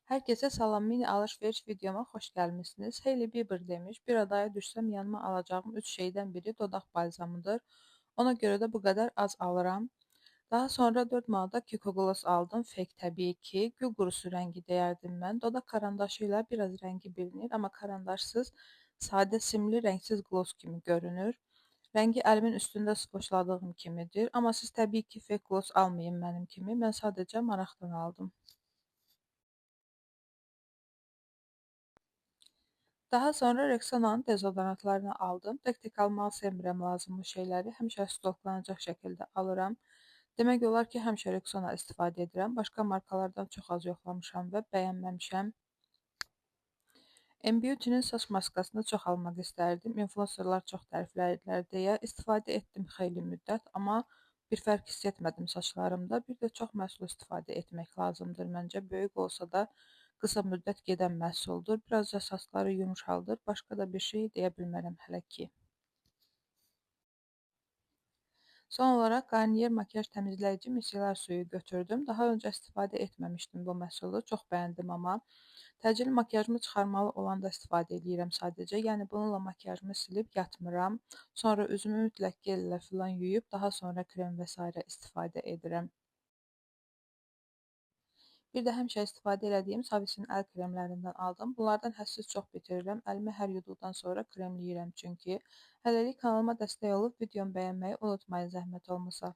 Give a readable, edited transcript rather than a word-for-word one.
Herkese salam, mini alış-veriş videoma xoş gəlmisiniz. Hailey Bieber demiş, bir adaya düşsəm yanıma alacağım 3 şeydən biri dodaq balzamıdır. Ona görə də bu qədər az alıram. Daha sonra 4 manata Kiko Gloss aldım. Fake təbii ki. Gül qurusu rəngi deyərdim mən. Dodaq karandaşı ilə biraz rəngi bilinir, amma karandaşsız sadə simli rəngsiz gloss kimi görünür. Rəngi əlimin üstündə spoçladığım kimidir. Amma siz təbii ki fake gloss almayın mənim kimi. Mən sadəcə maraqdan aldım. Daha sonra Rexona'nın dezodorantlarını aldım. Tək-tək almağı sevmirəm lazımlı şeyləri. Həmişə stoklanacaq şəkildə alıram. Demək olar ki, həmişə Rexona istifadə edirəm. Başqa markalardan çox az yoxlamışam və bəyənməmişəm. M-Beauty-nin saç maskasını çox almaq istərdim. Influencerlar çox təriflədilər deyə istifadə etdim xeyli müddət, amma bir fərq hiss etmədim saçlarımda. Bir də çox məhsul istifadə etmək lazımdır məncə. Böyük olsa da qısa müddət gedən məhsuldur. Birazca saçları yumşaldır. Başqa da bir şey deyə bilmərəm hələ ki. Son olaraq Garnier makyaj təmizləyici micellar suyu götürdüm. Daha öncə istifadə etməmişdim bu məhsulu. Çox bəyəndim amma. Təcili makyajımı çıxarmalı olanda istifadə edirəm sadəcə. Yəni bununla makyajımı silib yatmıram. Sonra üzümü mütləq gel ilə filan yuyub daha sonra krem və s. istifadə edirəm. Bir də həmişə istifadə elədiyim Savisin əl kremlərindən aldım. Bunlardan hədsiz çox bitirirəm. Əlimi hər yuduqdan sonra kremləyirəm çünki. Hələlik kanalıma dəstək olub videomu bəyənməyi unutmayın zəhmət olmasa.